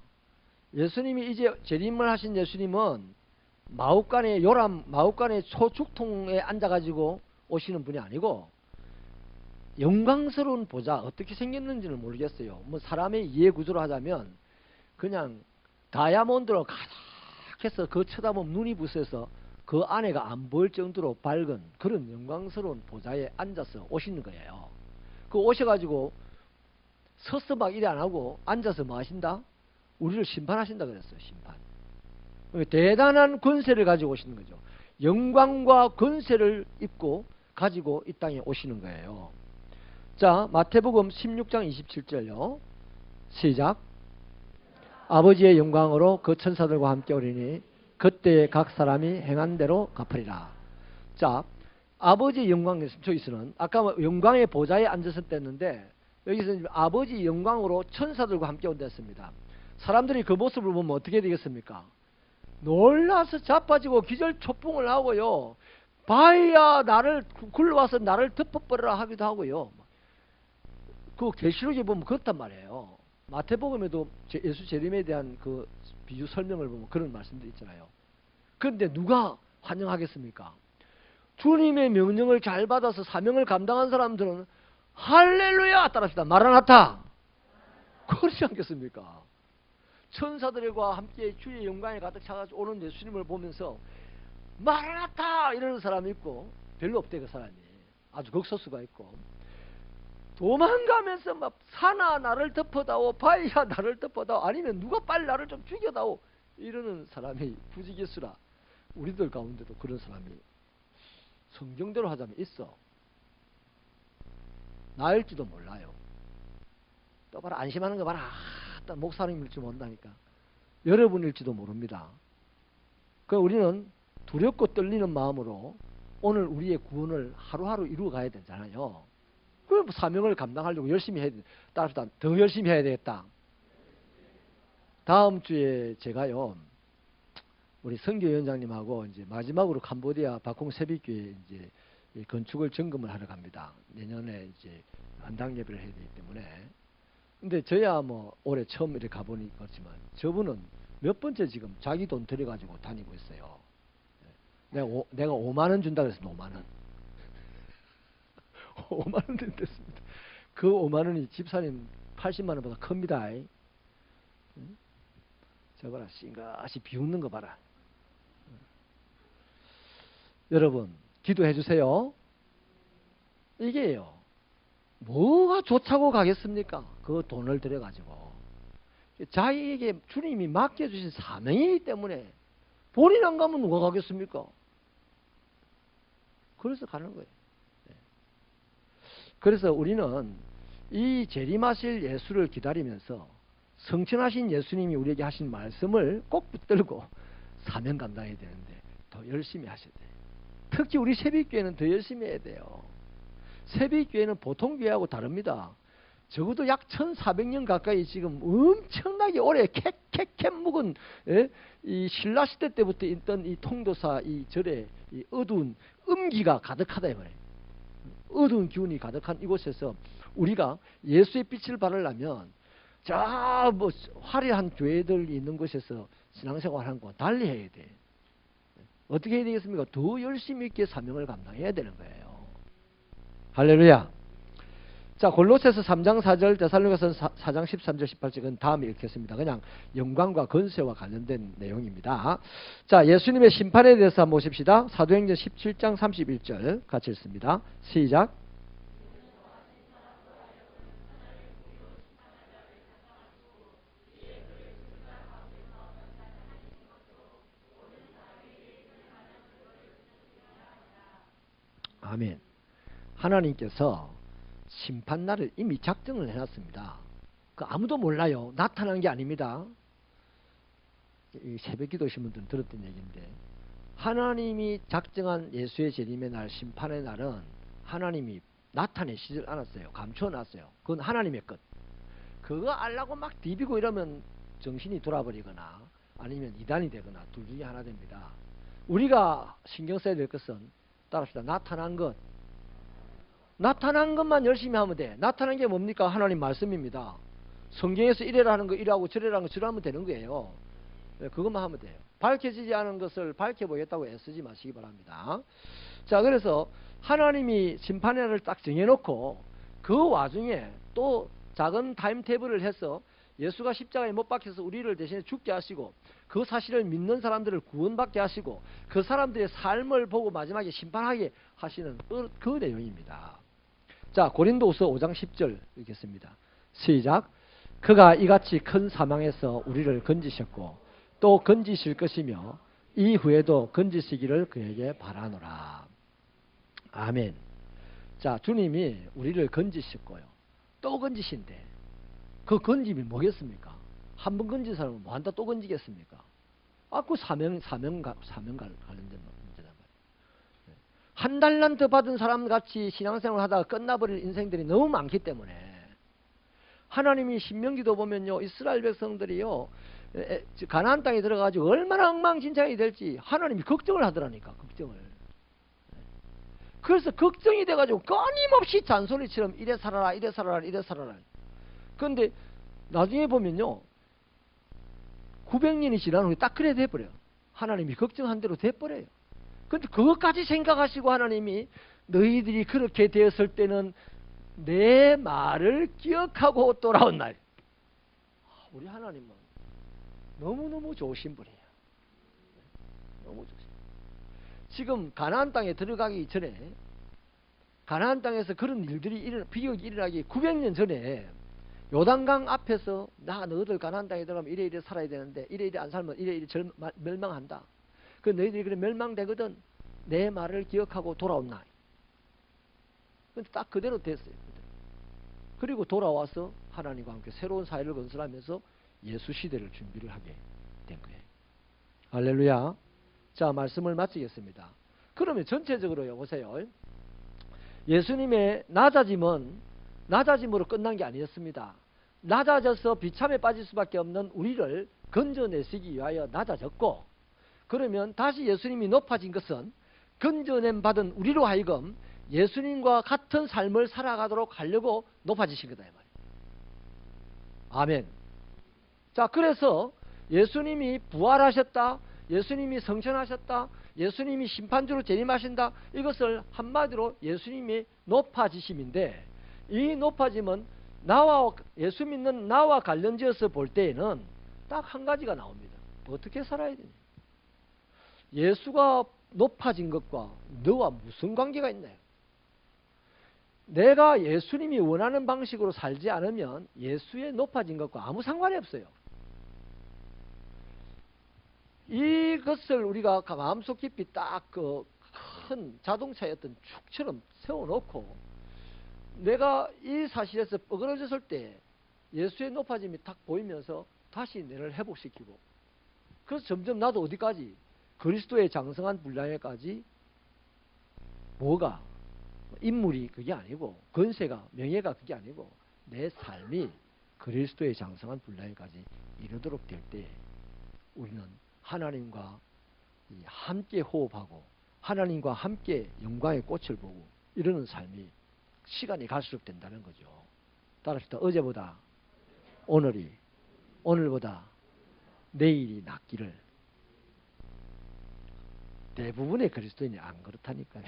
예수님이 이제 재림을 하신 예수님은 마옥간의 요람, 마옥간의 초축통에 앉아가지고 오시는 분이 아니고 영광스러운 보좌, 어떻게 생겼는지는 모르겠어요. 뭐 사람의 이해 구조로 하자면 그냥 다이아몬드로 가득해서 그 쳐다보면 눈이 부셔서 그 안에가 안 보일 정도로 밝은 그런 영광스러운 보좌에 앉아서 오시는 거예요. 그 오셔가지고 서서 막 일이 안 하고 앉아서 뭐 하신다? 우리를 심판하신다 그랬어요. 심판. 대단한 권세를 가지고 오시는 거죠. 영광과 권세를 입고 가지고 이 땅에 오시는 거예요. 자, 마태복음 16장 27절요. 시작. 아버지의 영광으로 그 천사들과 함께 오리니 그때에 각 사람이 행한 대로 갚으리라. 자, 아버지의 영광, 저기서는 아까 영광의 보좌에 앉았을 때였는데 여기서는 아버지 영광으로 천사들과 함께 온다 했습니다. 사람들이 그 모습을 보면 어떻게 되겠습니까? 놀라서 자빠지고 기절초풍을 하고요. 바위야 나를 굴러와서 나를 덮어버려라 하기도 하고요. 그 계시록에 보면 그렇단 말이에요. 마태복음에도 예수 재림에 대한 그 비유 설명을 보면 그런 말씀도 있잖아요. 그런데 누가 환영하겠습니까? 주님의 명령을 잘 받아서 사명을 감당한 사람들은 할렐루야 따라합시다. 마라나타. 그렇지 않겠습니까? 천사들과 함께 주의 영광에 가득 차가지고 오는 예수님을 보면서 마라나타 이러는 사람이 있고 별로 없대. 그 사람이 아주 극소수가 있고 도망가면서 막 산아 나를 덮어다오, 바위야 나를 덮어다오, 아니면 누가 빨리 나를 좀 죽여다오 이러는 사람이 부지기수라. 우리들 가운데도 그런 사람이 성경대로 하자면 있어. 나일지도 몰라요. 또 봐라, 안심하는 거 봐라. 목사님일지 모른다니까. 여러분일지도 모릅니다. 그러니까 우리는 두렵고 떨리는 마음으로 오늘 우리의 구원을 하루하루 이루어가야 되잖아요. 그럼 사명을 감당하려고 열심히 해야 돼. 따라서 더 열심히 해야 되겠다. 다음 주에 제가요, 우리 선교위원장님하고 이제 마지막으로 캄보디아 박홍세비교회 이제 건축을 점검을 하러 갑니다. 내년에 이제 한당 예배를 해야 되기 때문에. 근데 저야 뭐 올해 처음 이렇게 가보니 그렇지만 저분은 몇 번째 지금 자기 돈 들여가지고 다니고 있어요. 내가 5만 원 준다 그랬습니다. 5만 원. 5만 원 됐습니다. 그 5만 원이 집사님 80만 원보다 큽니다. 저 봐라, 싱긋이 비웃는 거 봐라. 여러분 기도해 주세요. 이게요, 뭐가 좋다고 가겠습니까? 그 돈을 들여가지고 자기에게 주님이 맡겨주신 사명이기 때문에 본인 안 가면 누가 가겠습니까? 그래서 가는 거예요. 그래서 우리는 이 재림하실 예수를 기다리면서 성천하신 예수님이 우리에게 하신 말씀을 꼭 붙들고 사명 감당해야 되는데 더 열심히 하셔야 돼요. 특히 우리 새벽교회는 더 열심히 해야 돼요. 새벽교회는 보통 교회하고 다릅니다. 적어도 약 1400년 가까이 지금 엄청나게 오래 캣 묵은 이 신라시대 때부터 있던 이 통도사 이 절에 이 어두운 음기가 가득하다 이 말이에요. 어두운 기운이 가득한 이곳에서 우리가 예수의 빛을 발하려면 저 뭐 화려한 교회들이 있는 곳에서 신앙생활하는 거 달리 해야 돼. 어떻게 해야 되겠습니까? 더 열심히 있게 사명을 감당해야 되는 거예요. 할렐루야. 자, 골로새서 3장 4절, 데살로니가서 4장 13절 18절은 다음에 읽겠습니다. 그냥 영광과 건세와 관련된 내용입니다. 자, 예수님의 심판에 대해서 한번 보십시다. 사도행전 17장 31절 같이 읽습니다. 시작. 아멘. 하나님께서 심판날을 이미 작정을 해놨습니다. 그 아무도 몰라요. 나타난 게 아닙니다. 이 새벽기도 오신 분들은 들었던 얘기인데, 하나님이 작정한 예수의 재림의 날, 심판의 날은 하나님이 나타내시질 않았어요. 감춰놨어요. 그건 하나님의 것. 그거 알라고 막 디비고 이러면 정신이 돌아버리거나 아니면 이단이 되거나 둘 중에 하나 됩니다. 우리가 신경 써야 될 것은, 따라합시다. 나타난 것만 열심히 하면 돼. 나타난 게 뭡니까? 하나님 말씀입니다. 성경에서 이래라 하는 거 이래하고 저래라 하는 거 저래하면 되는 거예요. 그것만 하면 돼요. 밝혀지지 않은 것을 밝혀보겠다고 애쓰지 마시기 바랍니다. 자, 그래서 하나님이 심판의 날을 딱 정해놓고 그 와중에 또 작은 타임테이블을 해서 예수가 십자가에 못 박혀서 우리를 대신에 죽게 하시고 그 사실을 믿는 사람들을 구원받게 하시고 그 사람들의 삶을 보고 마지막에 심판하게 하시는 그 내용입니다. 자, 고린도후서 5장 10절 읽겠습니다. 시작. 그가 이같이 큰 사망에서 우리를 건지셨고 또 건지실 것이며 이후에도 건지시기를 그에게 바라노라. 아멘. 자, 주님이 우리를 건지셨고요. 또 건지신대. 그 건짐이 뭐겠습니까? 한 번 건진 사람은 뭐 한다 또 건지겠습니까? 그 사명 관련된 문제단 말이에요. 한 달란트 받은 사람 같이 신앙생활을 하다가 끝나버릴 인생들이 너무 많기 때문에 하나님이 신명기도 보면요, 이스라엘 백성들이요, 가나안 땅에 들어가지고 얼마나 엉망진창이 될지 하나님이 걱정을 하더라니까. 걱정을. 그래서 걱정이 돼가지고 끊임없이 잔소리처럼 이래 살아라 이래 살아라 이래 살아라. 그런데 나중에 보면요, 900년이 지난 후에 딱 그래 돼버려요. 하나님이 걱정한 대로 돼버려요. 그런데 그것까지 생각하시고 하나님이 너희들이 그렇게 되었을 때는 내 말을 기억하고 돌아온 날. 우리 하나님은 너무너무 좋으신 분이에요. 너무 좋으신. 지금 가나안 땅에 들어가기 전에, 가나안 땅에서 그런 일들이 비극이 일어나기 900년 전에 요단강 앞에서 너희들 가나안 땅에 들어가면 이래 이래 살아야 되는데 이래 이래 안 살면 이래 이래 멸망한다. 그 너희들이 그래 멸망되거든. 내 말을 기억하고 돌아온 날. 근데 딱 그대로 됐어요. 그리고 돌아와서 하나님과 함께 새로운 사회를 건설하면서 예수 시대를 준비를 하게 된 거예요. 할렐루야. 자, 말씀을 마치겠습니다. 그러면 전체적으로요, 보세요. 예수님의 낮아짐으로 끝난 게 아니었습니다. 낮아져서 비참에 빠질 수밖에 없는 우리를 건져내시기 위하여 낮아졌고, 그러면 다시 예수님이 높아진 것은 건져냄 받은 우리로 하여금 예수님과 같은 삶을 살아가도록 하려고 높아지신 거다, 이 말이에요. 아멘. 자, 그래서 예수님이 부활하셨다, 예수님이 성천하셨다, 예수님이 심판주로 재림하신다, 이것을 한마디로 예수님이 높아지심인데, 이 높아짐은 예수 믿는 나와 관련지어서 볼 때에는 딱 한 가지가 나옵니다. 어떻게 살아야 되냐. 예수가 높아진 것과 너와 무슨 관계가 있나요? 내가 예수님이 원하는 방식으로 살지 않으면 예수의 높아진 것과 아무 상관이 없어요. 이것을 우리가 마음속 깊이 딱 그 큰 자동차의 어떤 축처럼 세워놓고 내가 이 사실에서 뻐그러졌을 때 예수의 높아짐이 딱 보이면서 다시 내를 회복시키고, 그래서 점점 나도 어디까지? 그리스도의 장성한 분량에까지. 뭐가? 인물이 그게 아니고, 권세가, 명예가 그게 아니고, 내 삶이 그리스도의 장성한 분량에까지 이르도록 될 때 우리는 하나님과 함께 호흡하고 하나님과 함께 영광의 꽃을 보고 이러는 삶이 시간이 갈수록 된다는 거죠. 따라서 어제보다 오늘이, 오늘보다 내일이 낫기를. 대부분의 그리스도인이 안 그렇다니까요.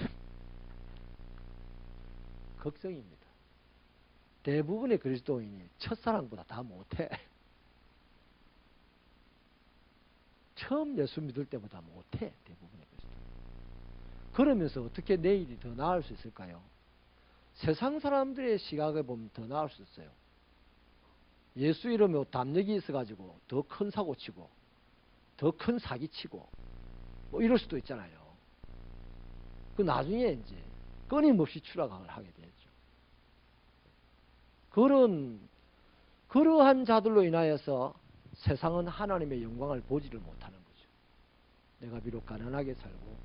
걱정입니다. 대부분의 그리스도인이 첫사랑보다 다 못해. 처음 예수 믿을 때보다 못해. 대부분의 그리스도인. 그러면서 어떻게 내일이 더 나을 수 있을까요? 세상 사람들의 시각에 보면 더 나을 수 있어요. 예수 이름에 담력이 있어가지고 더 큰 사고 치고 더 큰 사기 치고 뭐 이럴 수도 있잖아요. 그 나중에 이제 끊임없이 추락을 하게 되죠. 그러한 자들로 인하여서 세상은 하나님의 영광을 보지를 못하는 거죠. 내가 비록 가난하게 살고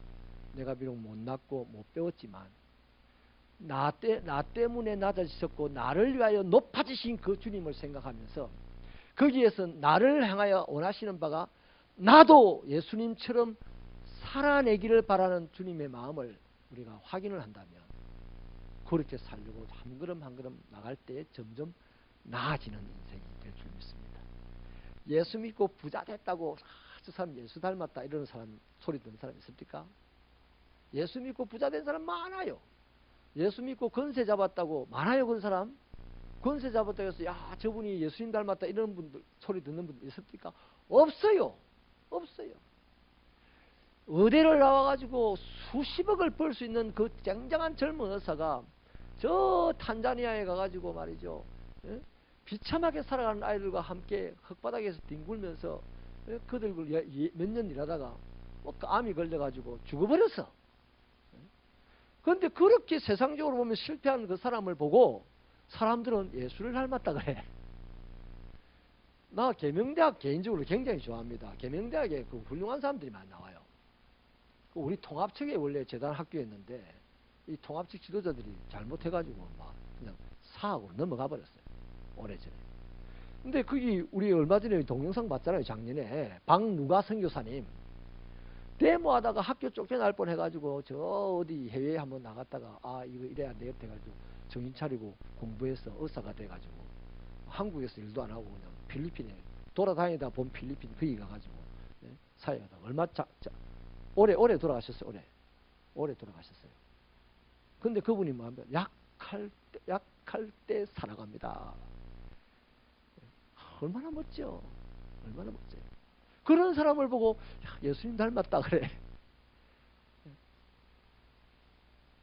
내가 비록 못났고 못 배웠지만 나 때문에 낮아지셨고 나를 위하여 높아지신 그 주님을 생각하면서 거기에서 나를 향하여 원하시는 바가 나도 예수님처럼 살아내기를 바라는 주님의 마음을 우리가 확인을 한다면 그렇게 살려고 한 걸음 한 걸음 나갈 때 점점 나아지는 인생이 될 줄 믿습니다. 예수 믿고 부자 됐다고 저 사람 예수 닮았다 이러는 사람 소리 듣는 사람 있습니까? 예수 믿고 부자 된 사람 많아요. 예수 믿고 권세 잡았다고 많아요. 그런 사람 권세 잡았다고 해서 야 저분이 예수님 닮았다 이런 분들 소리 듣는 분들 있습니까? 없어요. 없어요. 의대를 나와가지고 수십억을 벌 수 있는 그 쟁쟁한 젊은 의사가 저 탄자니아에 가가지고 말이죠. 예? 비참하게 살아가는 아이들과 함께 흙바닥에서 뒹굴면서 예? 그들 몇 년 일하다가 뭐 암이 걸려가지고 죽어버렸어. 그런데 그렇게 세상적으로 보면 실패한 그 사람을 보고 사람들은 예수를 닮았다 그래. 나 계명대학 개인적으로 굉장히 좋아합니다. 계명대학에 그 훌륭한 사람들이 많이 나와요. 우리 통합측에 원래 재단 학교였는데 이 통합측 지도자들이 잘못해가지고 막 그냥 사하고 넘어가 버렸어요. 오래전에. 근데 거기 우리 얼마 전에 동영상 봤잖아요. 작년에 박누가 선교사님 데모하다가 학교 쫓겨날 뻔해가지고 저 어디 해외에 한번 나갔다가 아 이거 이래야 안 되겠다 해가지고 정신 차리고 공부해서 의사가 돼가지고 한국에서 일도 안 하고 그냥 필리핀에 돌아다니다 본 필리핀 거기 가가지고 예? 사회하다 얼마 올해 돌아가셨어요. 올해 돌아가셨어요. 근데 그분이 뭐 하면 약할 때 살아갑니다. 얼마나 멋져. 얼마나 멋져요. 그런 사람을 보고 예수님 닮았다 그래.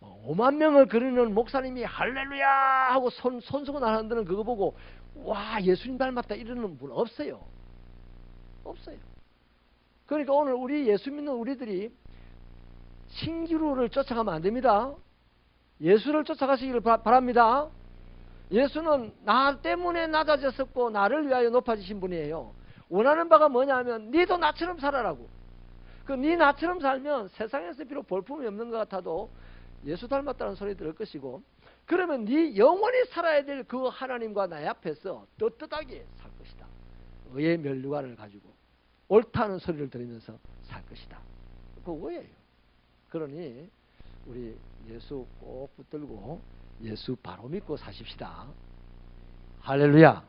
5만 명을 그리는 목사님이 할렐루야 하고 손수건 하는 데는 그거 보고 와 예수님 닮았다 이러는 분 없어요. 없어요. 그러니까 오늘 우리 예수 믿는 우리들이 신기루를 쫓아가면 안 됩니다. 예수를 쫓아가시기를 바랍니다. 예수는 나 때문에 낮아졌었고 나를 위하여 높아지신 분이에요. 원하는 바가 뭐냐면 니도 나처럼 살아라고. 그 니 나처럼 살면 세상에서 비록 볼품이 없는 것 같아도 예수 닮았다는 소리 들을 것이고 그러면 니 영원히 살아야 될 그 하나님과 나의 앞에서 떳떳하게 살 것이다. 의의 면류관을 가지고 옳다는 소리를 들으면서 살 것이다. 그거예요. 그러니 우리 예수 꼭 붙들고 예수 바로 믿고 사십시다. 할렐루야.